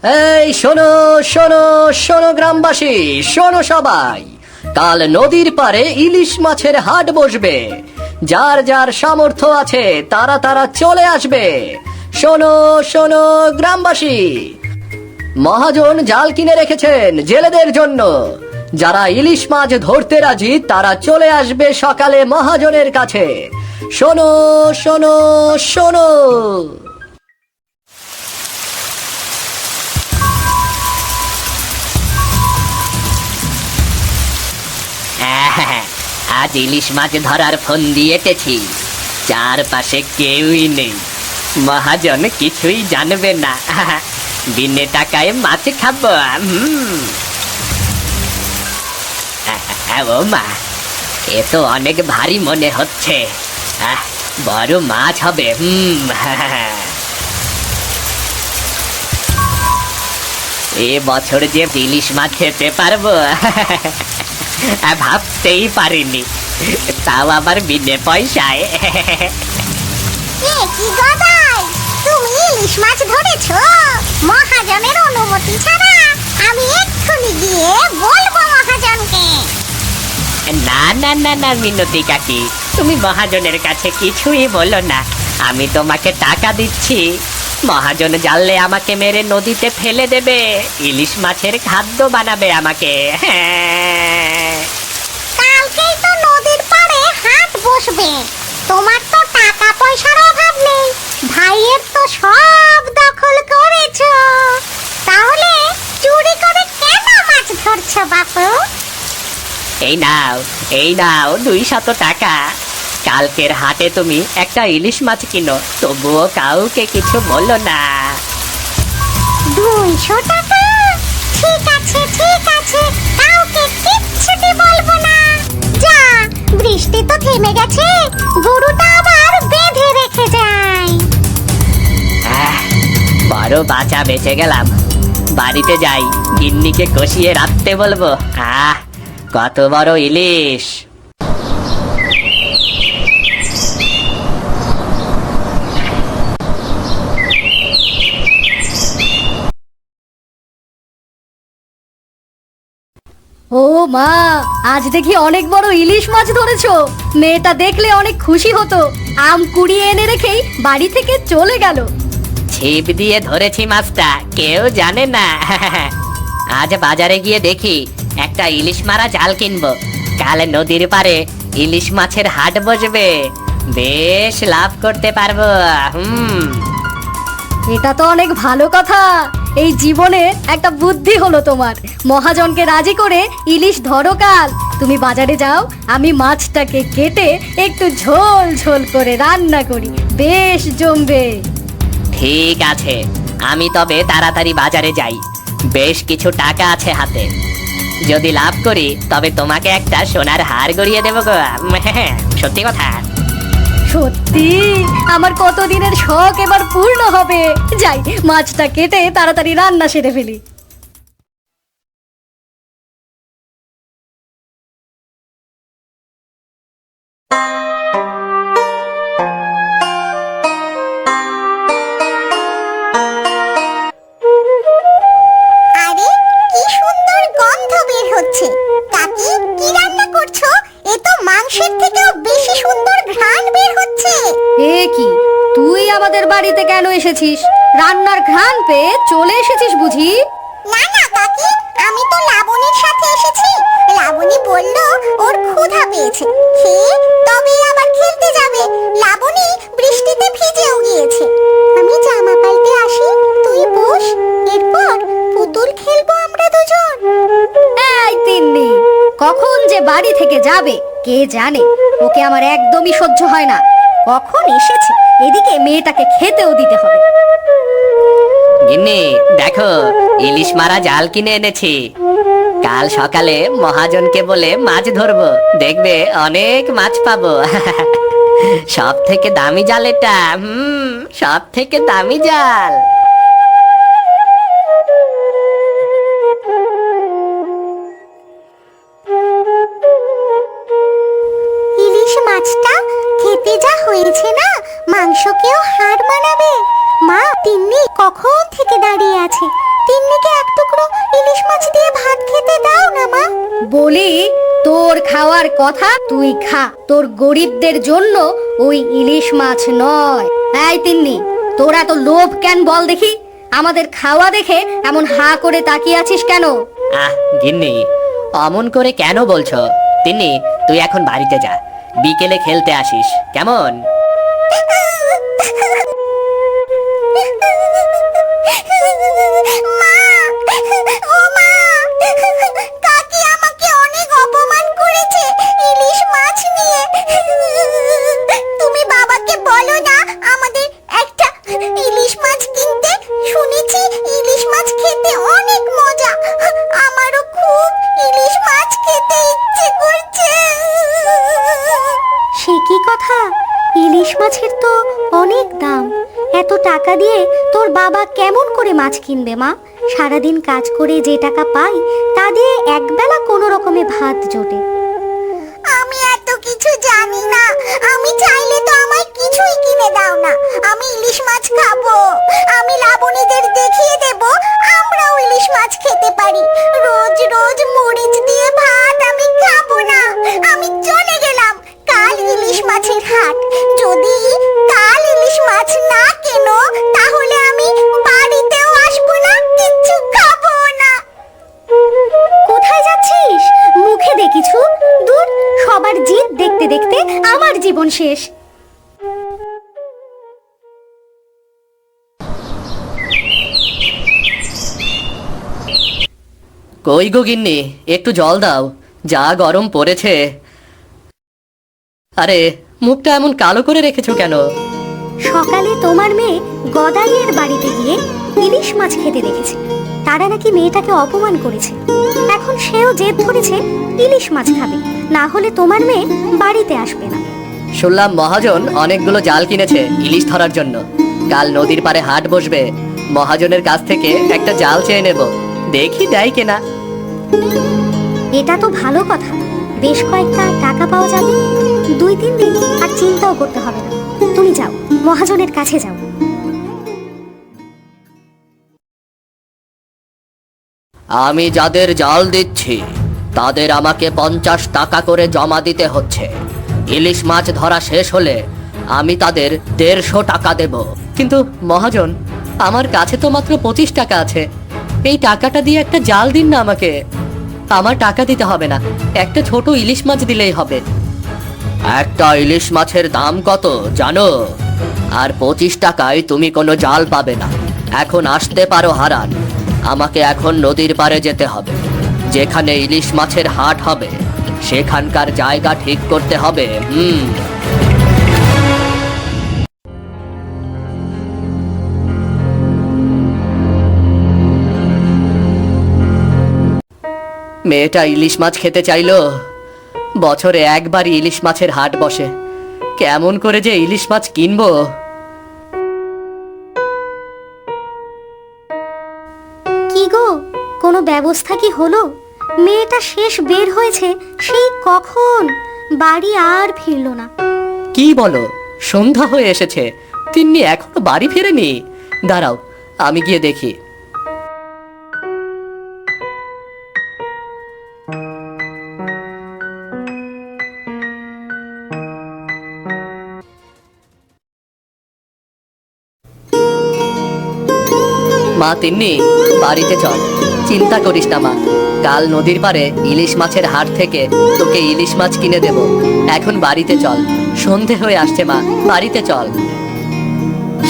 এই শোনো শোনো শোনো গ্রামবাসী, শোনো সবাই, কাল নদীর পারে ইলিশ মাছের হাট বসবে। যার যার সামর্থ্য আছে তারা তারা চলে আসবে। শোনো শোনো গ্রামবাসী, মহাজন জাল কিনে রেখেছেন জেলেদের জন্য। যারা ইলিশ মাছ ধরতে রাজি তারা চলে আসবে সকালে মহাজনের কাছে। শোনো শোনো শোনো। আজ ইলিশ মাছ ধরার ফোন দিয়ে এটেছি, চারপাশে কেউই নেই, মহাজন কিছুই জানবে না। বিনে টাকায় মাছ খাবো। ও মা, এ তো অনেক ভারী মনে হচ্ছে, বড় মাছ হবে। এ বছর যে ইলিশ মাছ খেতে পারবো ভাবতেই পারিনি, তাও আবার বিনে পয়সায়। কি গদাই, তুমি ইলিশ মাছ ধরেছো মহাজনের অনুমতি ছাড়া? আমি এক্ষুনি গিয়ে বলবো মহাজনকে। না না না না মিনতি কাকি, তুমি মহাজনের কাছে কিছুই বলো না। আমি তোমাকে টাকা দিচ্ছি, মহাজন জানলে আমাকে মেরে নদীতে ফেলে দেবে, ইলিশ মাছের খাদ্য বানাবে আমাকে। কালকেই তো নদীর পাড়ে হাট বসবে, তোমার তো টাকা পয়সার অভাব নেই, ভাইয়ের তো সব দখল করেছো, তাহলে চুরি করে কেন মাছ ধরছো বাপু? এই নাও 200 টাকা। কালকের হাটে তুমি একটা ইলিশ মাছ কিনো, তবুও কাউকে কিছু বলো না। 200 টাকা? ঠিক আছে ঠিক আছে, কাউকে কিচ্ছুটি বলবো না। যা, বৃষ্টি তো থেমে গেছে, গরুটা আবার বেঁধে রেখে যাই। বড় বাঁচা বেঁচে গেলাম। বাড়িতে যাই, গিন্নিকে কষিয়ে রাখতে বলবো। কত বড় ইলিশ! ও মা, আজ দেখি অনেক বড় ইলিশ মাছ ধরেছো। মেয়েটা দেখলে অনেক খুশি হতো, আম কুড়িয়ে এনে রেখেই বাড়ি থেকে চলে গেল। ছিপ দিয়ে ধরেছি মাছটা, কেউ জানে না। আজ বাজারে গিয়ে দেখি একটা ইলিশ মারা জাল কিনবো। কাল নদীর পারে ইলিশ মাছের হাট বসবে, বেশ লাভ করতে পারবো। এটা তো অনেক ভালো কথা। এই জীবনে একটা বুদ্ধি হলো তোমার। মহাজনকে রাজি করে ইলিশ ধরো কাল। তুমি বাজারে যাও, আমি মাছটাকে কেটে একটু ঝোল ঝোল করে রান্না করি, বেশ জমবে। ঠিক আছে, আমি তবে তাড়াতাড়ি বাজারে যাই, বেশ কিছু টাকা আছে হাতে। যদি লাভ করি তবে তোমাকে একটা সোনার হার গড়িয়ে দেবো গো। সত্যি কথা। সত্যি আমার কতদিনের শখ এবার পূর্ণ হবে। যাই, মাছটা কেটে তাড়াতাড়ি রান্না সেরে ফেলি। আরে কি সুন্দর গন্ধ বের হচ্ছে। কাকি, কি রান্না করছো? এ তো মাংসের থেকেও বেশি সুন্দর ঘ্রাণ বের হচ্ছে। এ কি, তুই আমাদের বাড়িতে কেন এসেছিস? রান্নার ঘ্রাণ পেয়ে চলে এসেছিস বুঝি? না না কাকি, আমি তো লাবণীর সাথে এসেছি। লাবণী বলল ওর ক্ষুধা পেয়েছে, খেয়ে তবেই আবার খেলতে যাবে। লাবণী বৃষ্টিতে ভিজেও গিয়েছে। আমি জামা পাল্টে আসি, তুই বস, এরপর পুতুল খেলবো আমরা দুজন। এই তিন্নি, কখন যে বাড়ি থেকে যাবে কে জানে। ওকে আমার একদমই সহ্য হয় না। কখন এসেছে, এদিকে মেয়েটাকে খেতেও দিতে হবে। গিন্নি দেখো, ইলিশ মারা জাল কিনে এনেছি। কাল সকালে মহাজনকে বলে মাছ ধরবো, দেখবে অনেক মাছ পাবো। সব থেকে দামি জাল এটা, সব থেকে দামি জাল। ইলিশ মাছটা খেতে যা হয়েছে না, মাংসকেও হার মানাবে। মা তিন্নি কখন থেকে দাঁড়িয়ে আছে, তিন্নিকে এক টুকরো ইলিশ মাছ দিয়ে ভাত খেতে দাও না মা। বলি, তোর খাওয়ার কথা তুই খা, তোর গরিবদের জন্য ওই ইলিশ মাছ নয়। এই তিন্নি, তোর এত লোভ কেন বল দেখি? আমাদের খাওয়া দেখে এমন হা করে তাকিয়ে আছিস কেন? গিন্নি, অমন করে কেন বলছো? তিন্নি, তুই এখন বাড়িতে যা, বিকেলে খেলতে আসিস, কেমন? মা, ও মা, কাকি আমাকে অনেক অপমান করেছে ইলিশ মাছ নিয়ে। তুমি বাবাকে বলো না আমাদের একটা ইলিশ মাছ কিনতে। শুনেছি ইলিশ মাছ খেতে অনেক মজা। আমারও খুব ইলিশ মাছ খেতে ইচ্ছে করছে। সে কি কথা? ইলিশ মাছের তো অনেক দাম। এত টাকা দিয়ে তোর বাবা কেমন করে মাছ কিনবে মা? সারাদিন কাজ করে যে টাকা পাই তা দিয়ে একবেলা কোনো রকমে ভাত জোটে। আমি এত কিছু জানি না। আমি চাইলে তো আমায় কিছুই কিনে দাও না। আমি ইলিশ মাছ খাবো। আমি লাবণীদের দেখিয়ে দেব আমরাও ইলিশ মাছ খেতে পারি। রোজ রোজ মরিচ দিয়ে ভাত আমি খাবো না। আমি চলে গেলাম। কাল ইলিশ মাছের হাট। যদি কাল ইলিশ মাছ না কেনো তাহলে আমি বাড়িতেও আসবো না, কিচ্ছু খাবো না। কোথায় যাচ্ছিস? মুখে দে কিছু। দূর, সবার জিদ দেখতে দেখতে আমার জীবন শেষ। কই গো গিন্নি, একটু জল দাও, যা গরম পড়েছে। আরে, মুখটা এমন কালো করে রেখেছো কেন? সকালে তোমার মেয়ে গদাইয়ের বাড়িতে গিয়ে ইলিশ মাছ খেতে দেখেছে। তারা নাকি মেয়েটাকে অপমান করেছে। এখন সেও জেদ ধরেছে ইলিশ মাছ খাবে, না হলে তোমার মেয়ে বাড়িতে আসবে না। শুনলাম মহাজন অনেকগুলো জাল কিনেছে ইলিশ ধরার জন্য। কাল নদীর পাড়ে হাট বসবে, মহাজনের কাছ থেকে একটা জাল চেয়ে নেব, দেখি দেয় কেনা। এটা তো ভালো কথা। বেশ কয়েকটা টাকা পাওয়া যাবে। 2-3 দিন আর চিন্তাও করতে হবে না। তুমি যাও, মহাজনের কাছে যাও। আমি যাদের জাল দিচ্ছি তাদের আমাকে 50 টাকা করে জমা দিতে হচ্ছে। ইলিশ মাছ ধরা শেষ হলে আমি তাদের 150 টাকা দেব। কিন্তু মহাজন, আমার কাছে তো মাত্র 25 টাকা আছে। এই টাকাটা দিয়ে একটা জাল দিন না আমাকে। আমার টাকা দিতে হবে না, একটা ছোট ইলিশ মাছ দিলেই হবে। একটা ইলিশ মাছের দাম কত জানো? আর 25 টাকায় তুমি কোনো জাল পাবে না। এখন আসতে পারো হারান। আমাকে এখন নদীর পাড়ে যেতে হবে। যেখানে ইলিশ মাছের হাট হবে সেখানকার জায়গা ঠিক করতে হবে। মেয়েটা ইলিশ মাছ খেতে চাইলো। বছরে একবারই ইলিশ মাছের হাট বসে, কেমন করে যে ইলিশ মাছ কিনবো? কি গো, কোনো ব্যবস্থা কি হলো? মেয়েটা শেষ বের হয়েছে সেই কখন, বাড়ি আর ফিরলো না। কি বলো, সন্ধ্যা হয়ে এসেছে, তিন্নি এখনো বাড়ি ফেরেনি? দাঁড়াও, আমি গিয়ে দেখি। মা তিন্নি, বাড়িতে চল। চিন্তা করিস না মা, কাল নদীর পাড়ে ইলিশ মাছের হাট থেকে তোকে ইলিশ মাছ কিনে দেব। এখন বাড়িতে চল, সন্ধে হয়ে আসছে মা, বাড়িতে চল।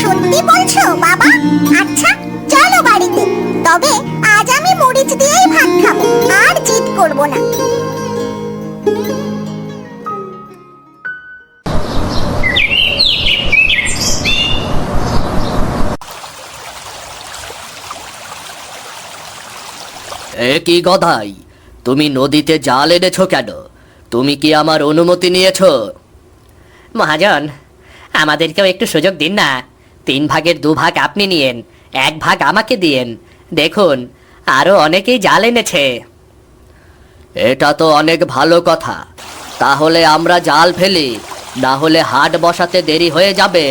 সত্যি বলছো বাবা? আচ্ছা চলো বাড়িতে। তবে আজ আমি মরিচ দিয়েই ভাত খাবো, আর জিদ করব না। এ কি গদাই, তুমি নদীতে জাল এনেছো কেন? তুমি কি আমার অনুমতি নিয়েছো? মহাজন, আমাদেরকেও একটু সুযোগ দিন না। 3 ভাগের 2 ভাগ আপনি নিয়েন, 1 ভাগ আমাকে দিয়েন। দেখুন, আরো অনেকেই জাল এনেছে। এটা তো অনেক ভালো কথা। তাহলে আমরা জাল ফেলি, না হলে হাট বসাতে দেরি হয়ে যাবে।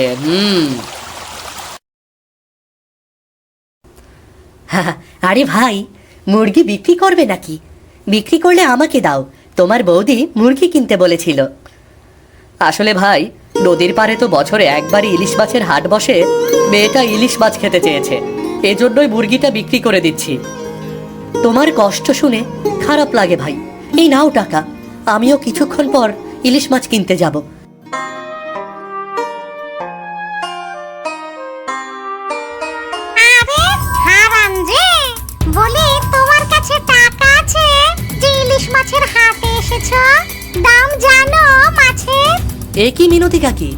আরে ভাই, মুরগি বিক্রি করবে নাকি? বিক্রি করলে আমাকে দাও, তোমার বৌদি মুরগি কিনতে বলেছিল। আসলে ভাই, নদীর পাড়ে তো বছরে একবারই ইলিশ মাছের হাট বসে, মেয়েটা ইলিশ মাছ খেতে চেয়েছে, এজন্যই মুরগিটা বিক্রি করে দিচ্ছি। তোমার কষ্ট শুনে খারাপ লাগে ভাই, এই নাও টাকা, আমিও কিছুক্ষণ পর ইলিশ মাছ কিনতে যাব। আরে হারান যে, বলি তোমার কাছে টাকা আছে যে ইলিশ মাছের হাটে এসেছো? দাম জানো মাছের? এ কি মিনতি কাকি,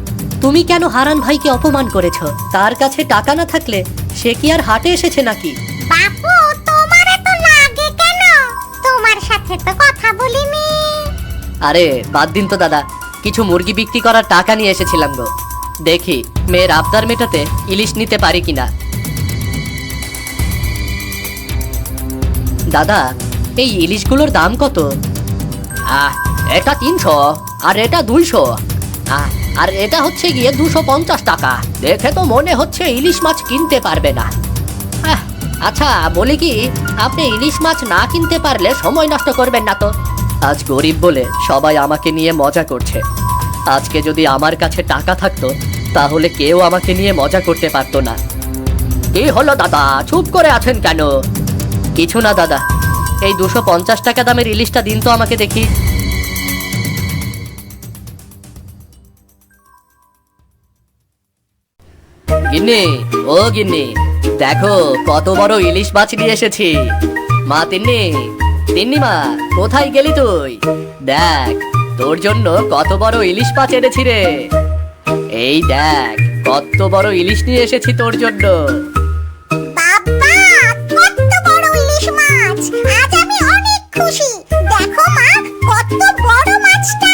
তুমি কেন হারান ভাইকে অপমান করেছো? তার কাছে টাকা না থাকলে সে কি আর হাটে এসেছে নাকি? বাপু, তোমার এত লাগে কেন? তোমার সাথে তো কথা বলিনি। আরে বাদ দিন তো দাদা, কিছু মুরগি বিক্রি করার টাকা নিয়ে এসেছিলাম গো। দেখি মেয়ের আবদার মেটাতে ইলিশ নিতে পারি কিনা। দাদা, এই ইলিশগুলোর দাম কত? এটা 300, আর এটা 200, আর এটা হচ্ছে গিয়ে 250 টাকা। দেখে তো মনে হচ্ছে ইলিশ মাছ কিনতে পারবে না। আচ্ছা বলি কি, আপনি ইলিশ মাছ না কিনতে পারলে সময় নষ্ট করবেন না তো। আজ গরিব বলে সবাই আমাকে নিয়ে মজা করছে। আজকে যদি আমার কাছে টাকা থাকতো তাহলে কেউ আমাকে নিয়ে মজা করতে পারতো না। কি হলো দাদা, চুপ করে আছেন কেন? কিছু না দাদা, এই 250 টাকা দামের ইলিশটা দিন তো আমাকে দেখি। গিন্নি, ও গিন্নি, দেখো কত বড় ইলিশ মাছ নিয়ে এসেছি। মা তিন্নি, তিন্নি মা, কোথায় গেলি তুই? দেখ তোর জন্য কত বড় ইলিশ মাছ এনেছি রে। এই দেখ কত বড় ইলিশ নিয়ে এসেছি তোর জন্য। বাবা, কত বড় ইলিশ মাছ! আজ আমি অনেক খুশি। দেখো মা, কত বড় মাছটা।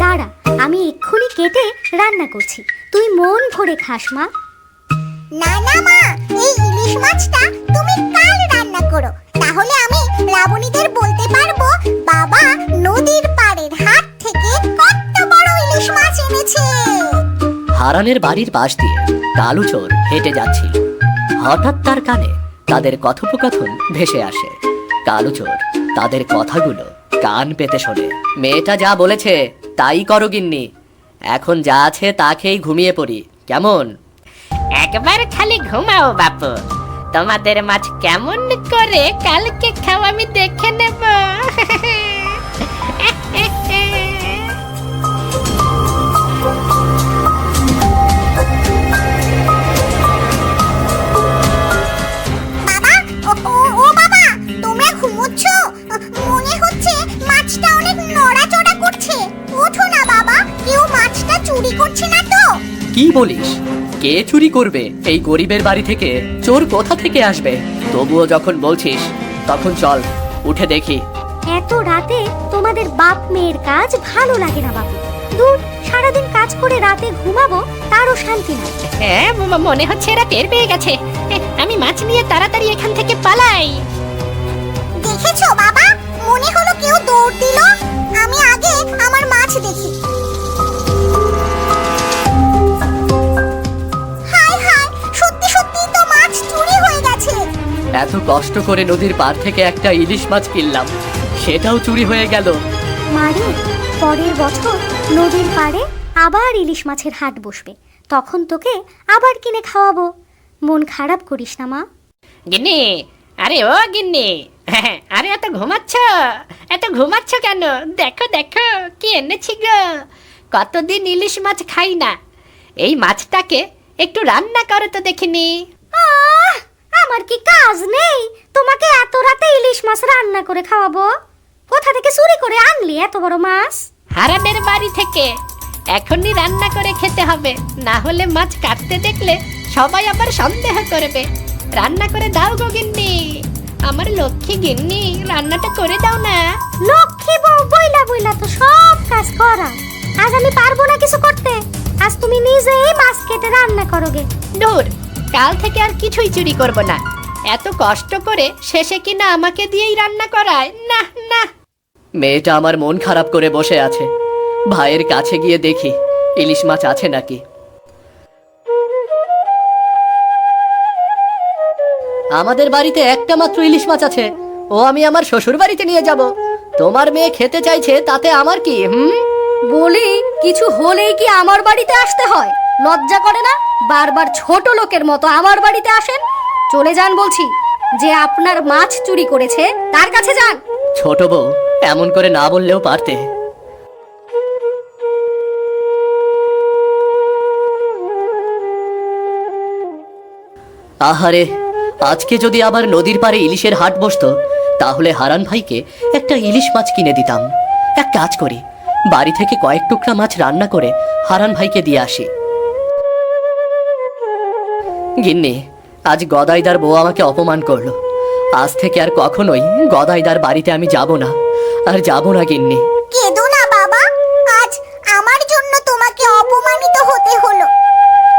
দাঁড়া, আমি এক্ষুনি কেটে রান্না করছি, তুই মন ভরে খাস মা। না না মা, এই ইলিশ মাছটা তুমি কাল রান্না করো, তাহলে আমি লাবণীদের বলতে পারবো বাবা নদীর পাড়ের হাট থেকে কত বড় ইলিশ মাছ এনেছে। হারানের বাড়ির পাশ দিয়ে কালু চোর হেঁটে যাচ্ছিল। হঠাৎ তার কানে তাদের কথোপকথন ভেসে আসে। কালু চোর তাদের কথাগুলো কান পেতে শোনে। মেয়েটা যা বলেছে তাই করো গিন্নি, এখন যা আছে তা খেয়েই ঘুমিয়ে পড়ি, কেমন? একবার খালি ঘুমাও বাপু, তোমাদের মাছ কেমন করে কালকে খাও আমি দেখে নেব। বাবা, ও বাবা, তোমরা ঘুমোচ্ছ? মনে হচ্ছে মাছটা অনেক নড়াচড়া করছে। ওঠো না বাবা, কেউ মাছটা চুরি করছে না তো? কি বলিস? কে চুরি করবে? এই গরিবের বাড়ি থেকে চোর কোথা থেকে আসবে? তবুও যখন বলছিস তখন চল উঠে দেখি। এত রাতে তোমাদের বাপ মেয়ের কাজ ভালো লাগে না বাবু। দূর, সারাদিন কাজ করে রাতে ঘুমাবো তারও শান্তি নাই। হ্যাঁ, মনে হচ্ছে এরা টের পেয়ে গেছে। আমি মাছ নিয়ে তাড়াতাড়ি এখান থেকে পালাই। দেখেছো বাবা, মনে হলো কেউ দৌড় দিল। আমি আগে আমার মাছ দেখি। হায় হায়, সত্যি সত্যি তো মাছ চুরি হয়ে গেছে। এত কষ্ট করে নদীর পাড় থেকে একটা ইলিশ মাছ কিনলাম, সেটাও চুরি হয়ে গেল। মারে, পরের বছর নদীর পাড়ে আবার ইলিশ মাছের হাট বসবে, তখন তোকে আবার কিনে খাওয়াবো। মন খারাপ করিস না মা। গিন্নি, আরে ও গিন্নি, আরে এত ঘুমাচ্ছ কেন? দেখো দেখো কি এনেছি গো। কতদিন ইলিশ মাছ খাই না, এই মাছটাকে একটু রান্না করো তো দেখিনি। আমার কি কাজ নেই তোমাকে এত রাতে ইলিশ মাছ রান্না করে খাওয়াবো? কোথা থেকে চুরি করে আনলি এত বড় মাছ? হারানের বাড়ি থেকে। এখনই রান্না করে খেতে হবে, না হলে মাছ কাটতে দেখলে সবাই আবার সন্দেহ করবে। রান্না করে দাও গো গিন্নি, আমার লক্ষ্মী গিন্নি, রান্নাটা করে দাও না। লক্ষ্মী বউ বইলা বইলা তো সব কাজ করা, আজ আমি পারবো না কিছু করতে। আজ তুমি নিজেই মাছ কেটে রান্না করোগে। দূর, কাল থেকে আর কিছুই চুরি করব না। এত কষ্ট করে শেষে কিনা আমাকে দিয়েই রান্না করায়, না না। মেয়েটা আমার মন খারাপ করে বসে আছে, ভাইয়ের কাছে গিয়ে দেখি ইলিশ মাছ আছে নাকি। আমাদের বাড়িতে একটা মাত্র ইলিশ মাছ আছে, ও আমি আমার শ্বশুর বাড়িতে নিয়ে যাব। তোমার মেয়ে খেতে চাইছে, তাতে আমার কি? বলি, কিছু হলেই কি আমার বাড়িতে আসতে হয়? লজ্জা করে না? বারবার ছোট লোকের মতো আমার বাড়িতে আসেন। চলে যান বলছি। যে আপনার মাছ চুরি করেছে তার কাছে যান। ছোট বউ, এমন করে না বললেও পারতে। আহারে, আজকে যদি আবার নদীর পাড়ে ইলিশের হাট বসতো, তাহলে হারান ভাইকে একটা ইলিশ মাছ কিনে দিতাম। এক কাজ করি, বাড়ি থেকে কয়েক টুকরা মাছ রান্না করে হারান ভাইকে দিয়ে আসি। গিন্নি, আজ গদাইদার বউ আমাকে অপমান করলো। আজ থেকে আর কখনোই গদাইদার বাড়িতে আমি যাব না, আর যাব না গিন্নি। কেঁদো না বাবা, আজ আমার জন্য তোমাকে অপমানিত হতে হলো।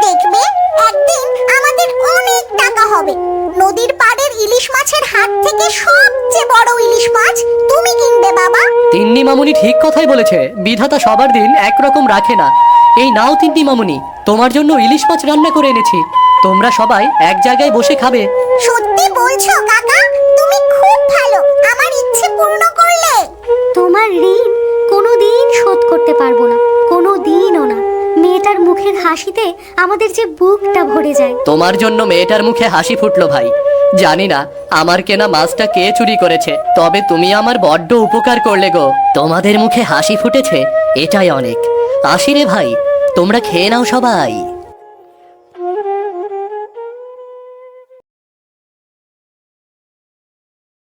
দেখবে একদিন আমাদের অনেক টাকা হবে। নদীর পাড়ের ইলিশ মাছের হাট থেকে সবচেয়ে বড় ইলিশ মাছ তুমি কিনবে বাবা। তিন্নি মামুনি ঠিক কথাই বলেছে, বিধাতা সবার দিন একরকম রাখে না। এই নাও তিন্নি মামুনি, তোমার জন্য ইলিশ মাছ রান্না করে এনেছি। তোমরা সবাই এক জায়গায় বসে খাবে। সত্যি বলছো কাকা? তুমি খুব ভালো, আমার ইচ্ছে পূর্ণ করলে। তোমার ঋণ কোনোদিন শোধ করতে পারবো না, কোনোদিনও না। মেয়েটার মুখের হাসিতে আমাদের যে বুকটা ভরে যায়। তোমার জন্য মেয়েটার মুখে হাসি ফুটলো ভাই। জানি না আমার কেনা মাছটা কে চুরি করেছে, তবে তুমি আমার বড্ড উপকার করলে গো। তোমাদের মুখে হাসি ফুটেছে, এটাই অনেক। আসি রে ভাই, তোমরা খেয়ে নাও সবাই।